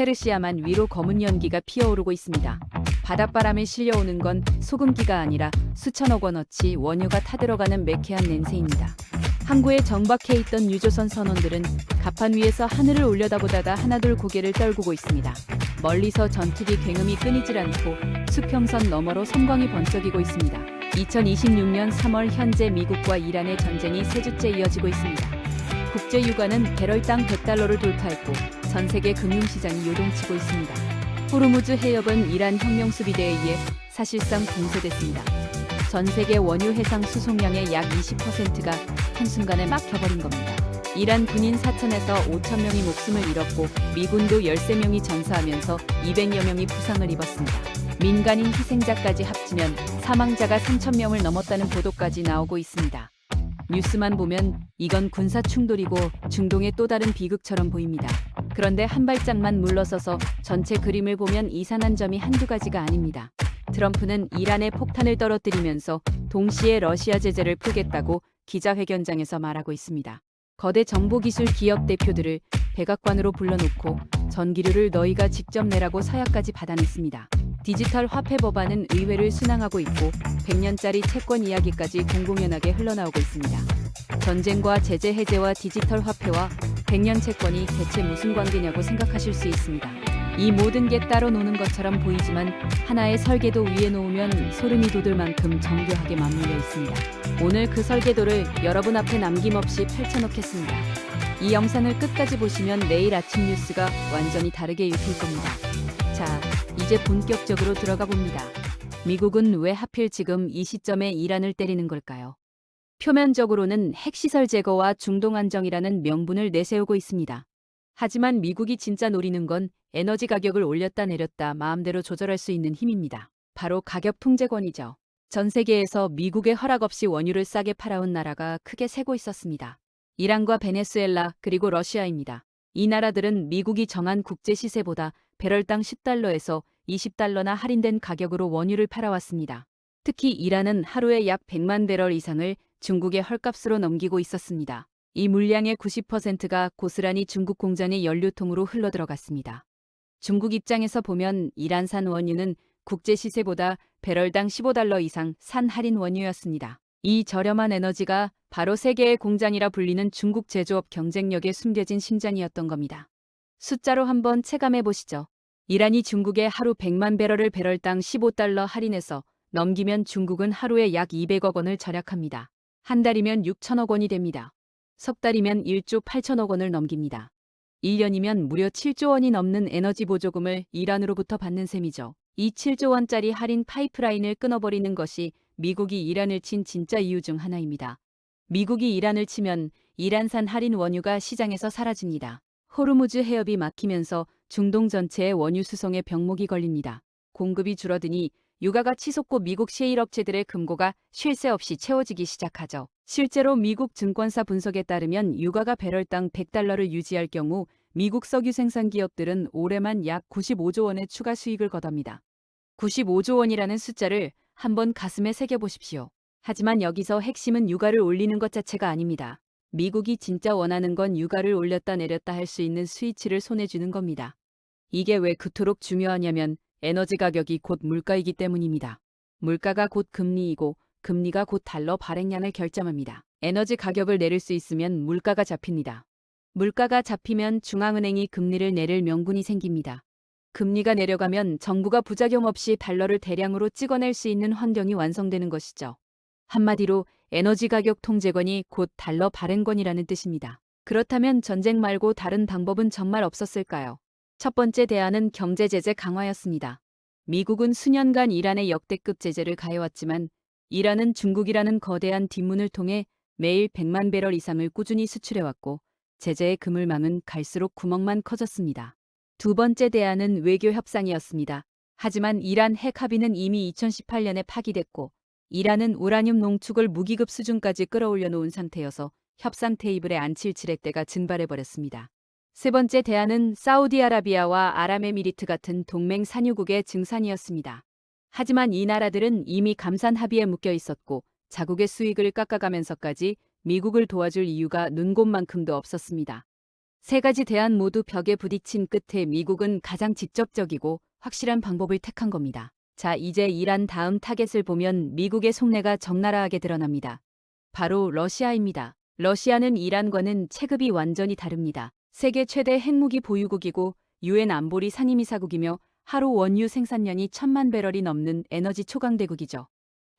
페르시아만 위로 검은 연기가 피어오르고 있습니다. 바닷바람에 실려오는 건 소금기가 아니라 수천억 원어치 원유가 타들어가는 매캐한 냄새입니다. 항구에 정박해 있던 유조선 선원들은 갑판 위에서 하늘을 올려다보다가 하나둘 고개를 떨구고 있습니다. 멀리서 전투기 굉음이 끊이질 않고 수평선 너머로 섬광이 번쩍이고 있습니다. 2026년 3월 현재 미국과 이란의 전쟁이 3주째 이어지고 있습니다. 국제 유가는 배럴당 100달러를 돌파했고 전 세계 금융시장이 요동치고 있습니다. 호르무즈 해협은 이란 혁명수비대에 의해 사실상 봉쇄됐습니다. 전 세계 원유 해상 수송량의 약 20%가 한순간에 막혀버린 겁니다. 이란 군인 4천에서 5천 명이 목숨을 잃었고 미군도 13명이 전사하면서 200여 명이 부상을 입었습니다. 민간인 희생자까지 합치면 사망자가 3천 명을 넘었다는 보도까지 나오고 있습니다. 뉴스만 보면 이건 군사 충돌이고 중동의 또 다른 비극처럼 보입니다. 그런데 한 발짝만 물러서서 전체 그림을 보면 이상한 점이 한두 가지가 아닙니다. 트럼프는 이란에 폭탄을 떨어뜨리면서 동시에 러시아 제재를 풀겠다고 기자회견장에서 말하고 있습니다. 거대 정보기술 기업 대표들을 백악관으로 불러놓고 전기료를 너희가 직접 내라고 서약까지 받아냈습니다. 디지털 화폐 법안은 의회를 순항하고 있고 100년짜리 채권 이야기까지 공공연하게 흘러나오고 있습니다. 전쟁과 제재 해제와 디지털 화폐와 100년 채권이 대체 무슨 관계냐고 생각하실 수 있습니다. 이 모든 게 따로 노는 것처럼 보이지만 하나의 설계도 위에 놓으면 소름이 돋을 만큼 정교하게 맞물려 있습니다. 오늘 그 설계도를 여러분 앞에 남김없이 펼쳐놓겠습니다. 이 영상을 끝까지 보시면 내일 아침 뉴스가 완전히 다르게 읽힐 겁니다. 자, 이제 본격적으로 들어가 봅니다. 미국은 왜 하필 지금 이 시점에 이란을 때리는 걸까요? 표면적으로는 핵시설 제거와 중동 안정이라는 명분을 내세우고 있습니다. 하지만 미국이 진짜 노리는 건 에너지 가격을 올렸다 내렸다 마음대로 조절할 수 있는 힘입니다. 바로 가격 통제권이죠. 전 세계에서 미국의 허락 없이 원유를 싸게 팔아온 나라가 크게 세고 있었습니다. 이란과 베네수엘라 그리고 러시아입니다. 이 나라들은 미국이 정한 국제 시세보다 배럴당 10달러에서 20달러나 할인된 가격으로 원유를 팔아왔습니다. 특히 이란은 하루에 약 100만 배럴 이상을 중국의 헐값으로 넘기고 있었습니다. 이 물량의 90%가 고스란히 중국 공장의 연료통으로 흘러들어갔습니다. 중국 입장에서 보면 이란산 원유는 국제 시세보다 배럴당 15달러 이상 산 할인 원유였습니다. 이 저렴한 에너지가 바로 세계의 공장이라 불리는 중국 제조업 경쟁력에 숨겨진 심장이었던 겁니다. 숫자로 한번 체감해 보시죠. 이란이 중국에 하루 100만 배럴을 배럴당 15달러 할인해서 넘기면 중국은 하루에 약 200억 원을 절약합니다. 한 달이면 6천억 원이 됩니다. 석 달이면 1조 8천억 원을 넘깁니다. 1년이면 무려 7조 원이 넘는 에너지 보조금을 이란으로부터 받는 셈이죠. 이 7조 원짜리 할인 파이프라인을 끊어버리는 것이 미국이 이란을 친 진짜 이유 중 하나입니다. 미국이 이란을 치면 이란산 할인 원유가 시장에서 사라집니다. 호르무즈 해협이 막히면서 중동 전체의 원유 수송에 병목이 걸립니다. 공급이 줄어드니 유가가 치솟고 미국 셰일 업체들의 금고가 쉴 새 없이 채워지기 시작하죠. 실제로 미국 증권사 분석에 따르면 유가가 배럴당 100달러를 유지할 경우 미국 석유 생산 기업들은 올해만 약 95조 원의 추가 수익을 거둡니다. 95조 원이라는 숫자를 한번 가슴에 새겨보십시오. 하지만 여기서 핵심은 유가를 올리는 것 자체가 아닙니다. 미국이 진짜 원하는 건 유가를 올렸다 내렸다 할 수 있는 스위치를 손에 쥐는 겁니다. 이게 왜 그토록 중요하냐면 에너지 가격이 곧 물가이기 때문입니다. 물가가 곧 금리이고 금리가 곧 달러 발행량을 결정합니다. 에너지 가격을 내릴 수 있으면 물가가 잡힙니다. 물가가 잡히면 중앙은행이 금리를 내릴 명분이 생깁니다. 금리가 내려가면 정부가 부작용 없이 달러를 대량으로 찍어낼 수 있는 환경이 완성되는 것이죠. 한마디로 에너지 가격 통제권이 곧 달러 발행권이라는 뜻입니다. 그렇다면 전쟁 말고 다른 방법은 정말 없었을까요? 첫 번째 대안은 경제 제재 강화였습니다. 미국은 수년간 이란에 역대급 제재를 가해왔지만 이란은 중국이라는 거대한 뒷문을 통해 매일 100만 배럴 이상을 꾸준히 수출해왔고 제재의 그물망은 갈수록 구멍만 커졌습니다. 두 번째 대안은 외교 협상이었습니다. 하지만 이란 핵 합의는 이미 2018년에 파기됐고 이란은 우라늄 농축을 무기급 수준까지 끌어올려 놓은 상태여서 협상 테이블에 앉힐 지렛대가 증발해버렸습니다. 세 번째 대안은 사우디아라비아와 아랍에미리트 같은 동맹 산유국의 증산이었습니다. 하지만 이 나라들은 이미 감산 합의에 묶여 있었고 자국의 수익을 깎아가면서까지 미국을 도와줄 이유가 눈곱만큼도 없었습니다. 세 가지 대안 모두 벽에 부딪힌 끝에 미국은 가장 직접적이고 확실한 방법을 택한 겁니다. 자, 이제 이란 다음 타겟을 보면 미국의 속내가 적나라하게 드러납니다. 바로 러시아입니다. 러시아는 이란과는 체급이 완전히 다릅니다. 세계 최대 핵무기 보유국이고 유엔 안보리 상임이사국이며 하루 원유 생산량이 1,000만 배럴이 넘는 에너지 초강대국이죠.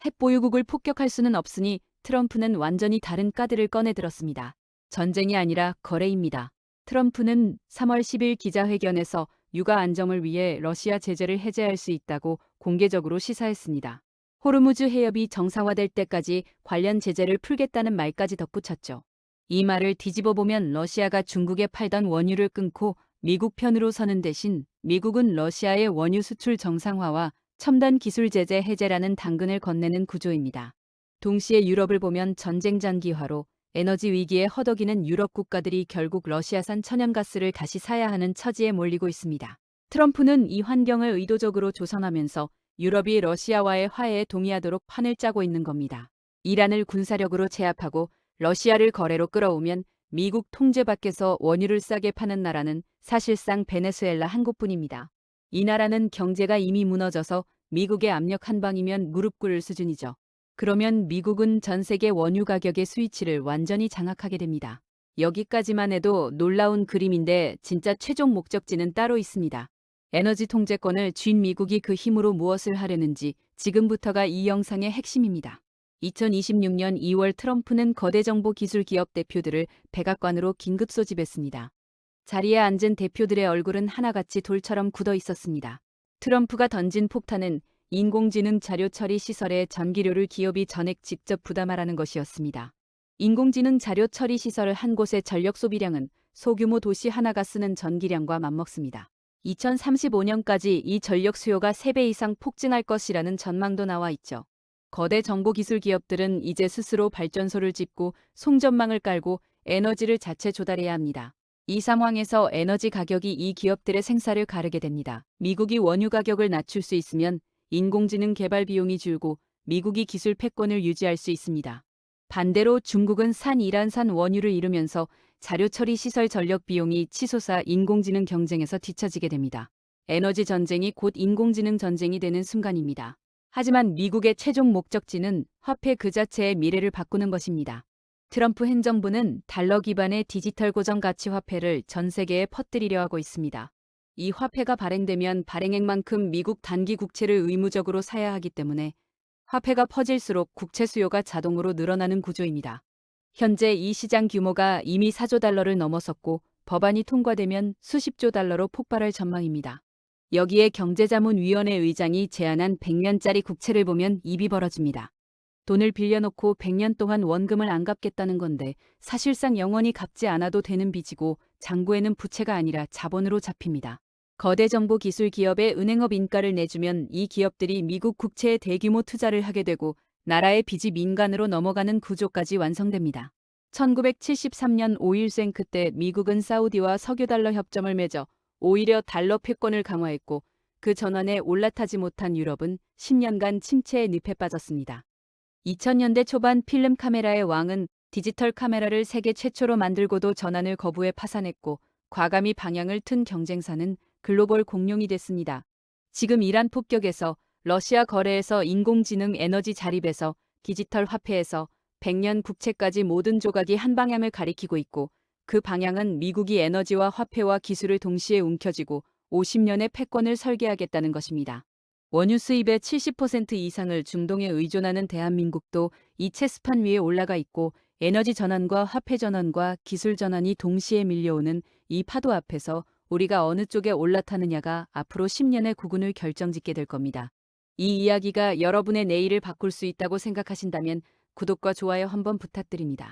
핵 보유국을 폭격할 수는 없으니 트럼프는 완전히 다른 카드를 꺼내 들었습니다. 전쟁이 아니라 거래입니다. 트럼프는 3월 10일 기자회견에서 육아 안정을 위해 러시아 제재를 해제할 수 있다고 공개적으로 시사했습니다. 호르무즈 해협이 정상화될 때까지 관련 제재를 풀겠다는 말까지 덧붙였죠. 이 말을 뒤집어 보면 러시아가 중국에 팔던 원유를 끊고 미국 편으로 서는 대신 미국은 러시아의 원유 수출 정상화와 첨단 기술 제재 해제라는 당근을 건네는 구조입니다. 동시에 유럽을 보면 전쟁 장기화로 에너지 위기에 허덕이는 유럽 국가들이 결국 러시아산 천연가스를 다시 사야 하는 처지에 몰리고 있습니다. 트럼프는 이 환경을 의도적으로 조성하면서 유럽이 러시아와의 화해에 동의하도록 판을 짜고 있는 겁니다. 이란을 군사력으로 제압하고 러시아를 거래로 끌어오면 미국 통제 밖에서 원유를 싸게 파는 나라는 사실상 베네수엘라 한 곳뿐입니다. 이 나라는 경제가 이미 무너져서 미국의 압력 한 방이면 무릎 꿇을 수준이죠. 그러면 미국은 전 세계 원유 가격의 스위치를 완전히 장악하게 됩니다. 여기까지만 해도 놀라운 그림인데 진짜 최종 목적지는 따로 있습니다. 에너지 통제권을 쥔 미국이 그 힘으로 무엇을 하려는지 지금부터가 이 영상의 핵심입니다. 2026년 2월 트럼프는 거대 정보 기술 기업 대표들을 백악관으로 긴급 소집했습니다. 자리에 앉은 대표들의 얼굴은 하나같이 돌처럼 굳어 있었습니다. 트럼프가 던진 폭탄은 인공지능 자료 처리 시설의 전기료를 기업이 전액 직접 부담하라는 것이었습니다. 인공지능 자료 처리 시설 한 곳의 전력 소비량은 소규모 도시 하나가 쓰는 전기량과 맞먹습니다. 2035년까지 이 전력 수요가 3배 이상 폭증할 것이라는 전망도 나와 있죠. 거대 정보기술 기업들은 이제 스스로 발전소를 짓고 송전망을 깔고 에너지를 자체 조달해야 합니다. 이 상황에서 에너지 가격이 이 기업들의 생사를 가르게 됩니다. 미국이 원유 가격을 낮출 수 있으면 인공지능 개발 비용이 줄고 미국이 기술 패권을 유지할 수 있습니다. 반대로 중국은 이란산 원유를 잃으면서 자료 처리 시설 전력 비용이 치솟아 인공지능 경쟁에서 뒤처지게 됩니다. 에너지 전쟁이 곧 인공지능 전쟁이 되는 순간입니다. 하지만 미국의 최종 목적지는 화폐 그 자체의 미래를 바꾸는 것입니다. 트럼프 행정부는 달러 기반의 디지털 고정 가치 화폐를 전 세계에 퍼뜨리려 하고 있습니다. 이 화폐가 발행되면 발행액만큼 미국 단기 국채를 의무적으로 사야 하기 때문에 화폐가 퍼질수록 국채 수요가 자동으로 늘어나는 구조입니다. 현재 이 시장 규모가 이미 4조 달러를 넘어섰고 법안이 통과되면 수십조 달러로 폭발할 전망입니다. 여기에 경제자문위원회 의장이 제안한 100년짜리 국채를 보면 입이 벌어집니다. 돈을 빌려놓고 100년 동안 원금을 안 갚겠다는 건데 사실상 영원히 갚지 않아도 되는 빚이고 장부에는 부채가 아니라 자본으로 잡힙니다. 거대 정보 기술 기업에 은행업 인가를 내주면 이 기업들이 미국 국채에 대규모 투자를 하게 되고 나라의 빚이 민간으로 넘어가는 구조까지 완성됩니다. 1973년 오일 쐐크 때 미국은 사우디와 석유달러 협정을 맺어 오히려 달러 패권을 강화했고 그 전환에 올라타지 못한 유럽은 10년간 침체의 늪에 빠졌습니다. 2000년대 초반 필름 카메라의 왕은 디지털 카메라를 세계 최초로 만들고도 전환을 거부해 파산했고 과감히 방향을 튼 경쟁사는 글로벌 공룡이 됐습니다. 지금 이란 폭격에서 러시아 거래에서 인공지능 에너지 자립에서 디지털 화폐에서 100년 국채까지 모든 조각이 한 방향을 가리키고 있고 그 방향은 미국이 에너지와 화폐와 기술을 동시에 움켜쥐고 50년의 패권을 설계하겠다는 것입니다. 원유 수입의 70% 이상을 중동에 의존하는 대한민국도 이 체스판 위에 올라가 있고 에너지 전환과 화폐 전환과 기술 전환이 동시에 밀려오는 이 파도 앞에서 우리가 어느 쪽에 올라타느냐가 앞으로 10년의 국운을 결정짓게 될 겁니다. 이 이야기가 여러분의 내일을 바꿀 수 있다고 생각하신다면 구독과 좋아요 한번 부탁드립니다.